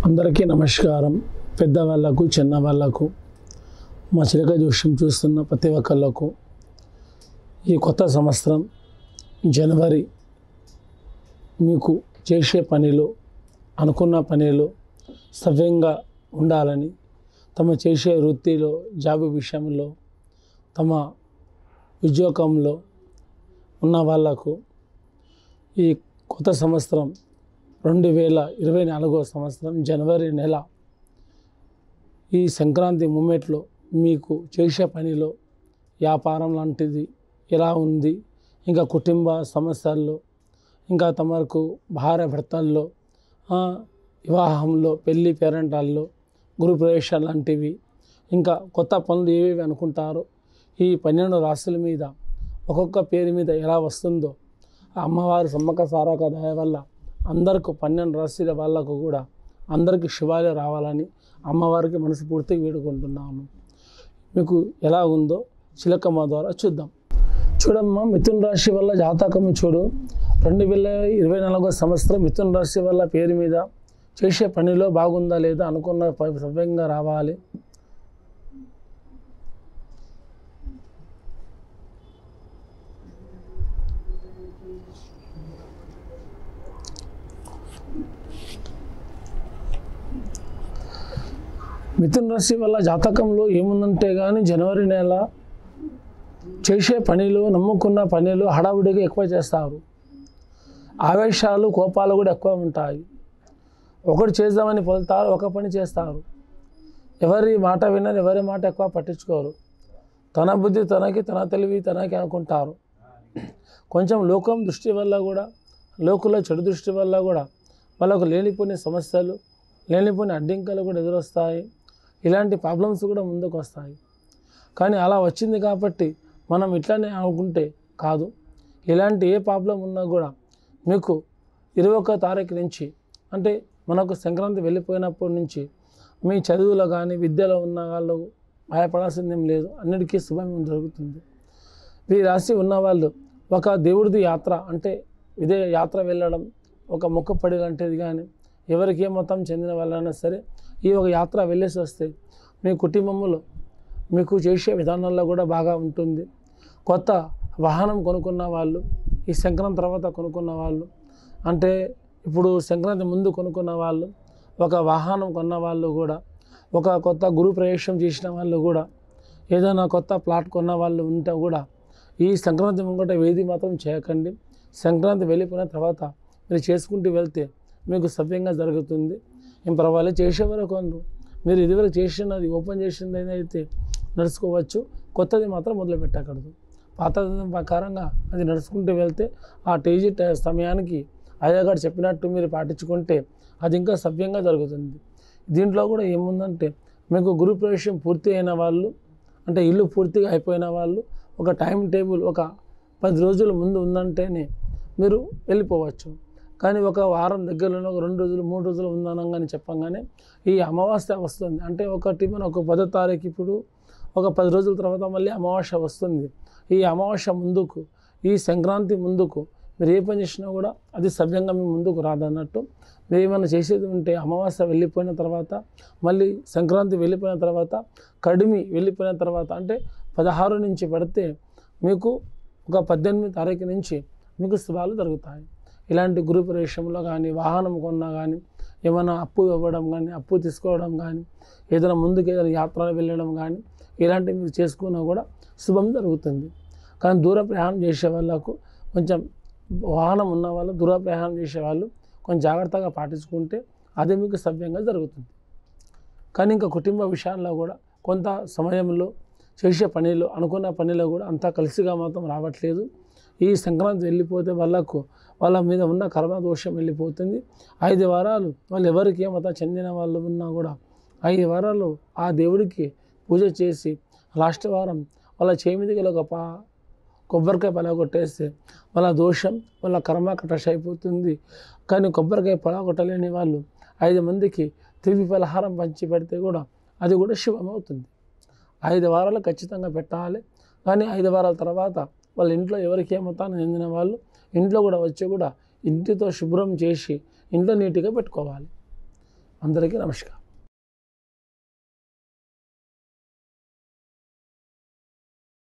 అందరికీ నమస్కారం. పెద్దవాళ్ళకు చిన్నవాళ్ళకు మా చిలక జోష్యం చూస్తున్న ప్రతి ఒక్కళ్ళకు ఈ కొత్త సంవత్సరం జనవరి మీకు చేసే పనిలో అనుకున్న పనిలో సవ్యంగా ఉండాలని, తమ చేసే వృత్తిలో జాబ్ విషయంలో తమ ఉద్యోగంలో ఉన్న వాళ్ళకు ఈ కొత్త సంవత్సరం 2024 సంవత్సరం జనవరి నెల ఈ సంక్రాంతి మూమెంట్లో మీకు చేసే పనిలో వ్యాపారం లాంటిది ఎలా ఉంది, ఇంకా కుటుంబ సమస్యల్లో, ఇంకా తమకు భార్య భర్తల్లో, వివాహంలో, పెళ్ళి పేరెంటాల్లో, గృహప్రవేశం లాంటివి, ఇంకా కొత్త పనులు ఏవేవి అనుకుంటారో ఈ 12 రాశుల మీద ఒక్కొక్క పేరు మీద ఎలా వస్తుందో అమ్మవారి సమ్మక్క సారక్క దయ వల్ల అందరికి 12 రాశుల వాళ్ళకు కూడా అందరికీ శుభాలే రావాలని అమ్మవారికి మనస్ఫూర్తిగా వేడుకుంటున్నాను. మీకు ఎలా ఉందో చిలకమ్మ ద్వారా చూద్దాం. చూడమ్మా, మిథున రాశి వల్ల జాతకం చూడు. 2024 సంవత్సరం మిథున రాశి వల్ల పేరు మీద చేసే పనిలో బాగుందా లేదా అనుకున్న సవ్యంగా రావాలి. మిథున రాశి వల్ల జాతకంలో ఏముందంటే కానీ జనవరి నెల చేసే పనిలో, నమ్ముకున్న పనిలో హడావుడిగా ఎక్కువ చేస్తారు. ఆవేశాలు, కోపాలు కూడా ఎక్కువ ఉంటాయి. ఒకటి చేద్దామని వెళ్తారు, ఒక పని చేస్తారు. ఎవరి మాట వినరు, ఎవరి మాట ఎక్కువ పట్టించుకోరు. తన బుద్ధి తనకి, తన తెలివి తనకి అనుకుంటారు. కొంచెం లోకం దృష్టి వల్ల కూడా, లోకుల చెడు దృష్టి వల్ల కూడా వాళ్ళకు లేనిపోని సమస్యలు, లేనిపోని అడ్డంకులు కూడా ఎదురొస్తాయి. ఇలాంటి ప్రాబ్లమ్స్ కూడా ముందుకు వస్తాయి. కానీ అలా వచ్చింది కాబట్టి మనం ఇట్లానే అనుకుంటే కాదు. ఇలాంటి ఏ ప్రాబ్లం ఉన్నా కూడా మీకు 21 తారీఖు నుంచి, అంటే మనకు సంక్రాంతి వెళ్ళిపోయినప్పటి నుంచి మీ చదువులో కానీ విద్యలో ఉన్న వాళ్ళు భయపడాల్సిందేం లేదు. అన్నిటికీ శుభం జరుగుతుంది. ఈ రాశి ఉన్నవాళ్ళు ఒక దేవుడిది యాత్ర, అంటే ఇదే యాత్ర వెళ్ళడం, ఒక మొక్కుపడి లాంటిది కానీ, ఎవరికి ఏ మతం చెందిన వాళ్ళైనా సరే ఈ ఒక యాత్ర వెళ్ళేసి వస్తే మీ కుటుంబంలో మీకు చేసే విధానంలో కూడా బాగా ఉంటుంది. కొత్త వాహనం కొనుక్కున్న వాళ్ళు, ఈ సంక్రాంతి తర్వాత కొనుక్కున్న వాళ్ళు, అంటే ఇప్పుడు సంక్రాంతి ముందు కొనుక్కున్న వాళ్ళు, ఒక వాహనం కొన్న వాళ్ళు కూడా, ఒక కొత్త గృహప్రవేశం చేసిన వాళ్ళు కూడా, ఏదైనా కొత్త ప్లాట్ కొన్న వాళ్ళు ఉంటే కూడా ఈ సంక్రాంతి ముంగట వేది మాత్రం చేయకండి. సంక్రాంతి వెళ్ళిపోయిన తర్వాత మీరు చేసుకుంటూ వెళ్తే మీకు సవ్యంగా జరుగుతుంది. ఏం పర్వాలేదు, చేసేవారు కొందరు. మీరు ఇదివరకు చేసినది, ఓపెన్ చేసింది అయితే నడుచుకోవచ్చు. కొత్తది మాత్రం మొదలు పెట్టకూడదు. పాత ప్రకారంగా అది నడుచుకుంటూ వెళ్తే ఆ టేజీ సమయానికి అయ్యగారు చెప్పినట్టు మీరు పాటించుకుంటే అది ఇంకా సవ్యంగా జరుగుతుంది. దీంట్లో కూడా ఏముందంటే మీకు గృహప్రవేశం పూర్తి అయిన వాళ్ళు, అంటే ఇల్లు పూర్తిగా అయిపోయిన వాళ్ళు, ఒక టైం టేబుల్ ఒక 10 రోజుల ముందు ఉందంటేనే మీరు వెళ్ళిపోవచ్చు. కానీ ఒక వారం దగ్గరలోనే ఒక 2 రోజులు 3 రోజులు ఉందనగానే చెప్పంగానే ఈ అమావాస్య వస్తుంది. అంటే మన ఒక 10వ తారీఖు, ఇప్పుడు ఒక 10 రోజుల తర్వాత మళ్ళీ అమావాస్య వస్తుంది. ఈ అమావాస్య ముందుకు, ఈ సంక్రాంతి ముందుకు మీరు ఏ పని చేసినా కూడా అది సవ్యంగా మీ ముందుకు రాదన్నట్టు. మీరు ఏమైనా చేసేది ఉంటే అమావాస్య వెళ్ళిపోయిన తర్వాత, మళ్ళీ సంక్రాంతి వెళ్ళిపోయిన తర్వాత, కడిమి వెళ్ళిపోయిన తర్వాత, అంటే 16 నుంచి పడితే మీకు ఒక 18 తారీఖు నుంచి మీకు శుభాలు జరుగుతాయి. ఇలాంటి గృహప్రవేశంలో కానీ, వాహనం కొన్నా కానీ, ఏమైనా అప్పు ఇవ్వడం కానీ, అప్పు తీసుకోవడం కానీ, ఏదైనా ముందుకు ఏదైనా యాత్రలు వెళ్ళడం కానీ, ఇలాంటివి మీరు చేసుకున్నా కూడా శుభం జరుగుతుంది. కానీ దూర ప్రయాణం చేసే వాళ్ళకు, కొంచెం వాహనం ఉన్న వాళ్ళు, దూర ప్రయాణం చేసేవాళ్ళు కొంచెం జాగ్రత్తగా పాటించుకుంటే అది మీకు సవ్యంగా జరుగుతుంది. కానీ ఇంకా కుటుంబ విషయాల్లో కూడా కొంత సమయంలో చేసే పనిలో, అనుకున్న పనిలో కూడా అంతా కలిసిగా మాత్రం రావట్లేదు. ఈ సంక్రాంతి వెళ్ళిపోతే వాళ్ళ మీద ఉన్న కర్మ దోషం వెళ్ళిపోతుంది. 5 వారాలు వాళ్ళు ఎవరికి ఏమత చెందిన వాళ్ళు ఉన్నా కూడా 5 వారాలు ఆ దేవుడికి పూజ చేసి లాస్ట్ వారం వాళ్ళ చేయి మీదకి ఒక కొబ్బరికాయ పలగొట్టేస్తే వాళ్ళ దోషం, వాళ్ళ కర్మ కటాష్ అయిపోతుంది. కానీ కొబ్బరికాయ పలగొట్టలేని వాళ్ళు 5 మందికి తిరిగి పలహారం పంచి పెడితే కూడా అది కూడా శుభమవుతుంది. 5 వారాలు ఖచ్చితంగా పెట్టాలి. కానీ 5 వారాల తర్వాత వాళ్ళ ఇంట్లో ఎవరికి ఏ మతానికి చెందిన వాళ్ళు ఇంట్లో కూడా వచ్చి కూడా ఇంటితో శుభ్రం చేసి ఇంట్లో నీట్గా పెట్టుకోవాలి. అందరికీ నమస్కారం.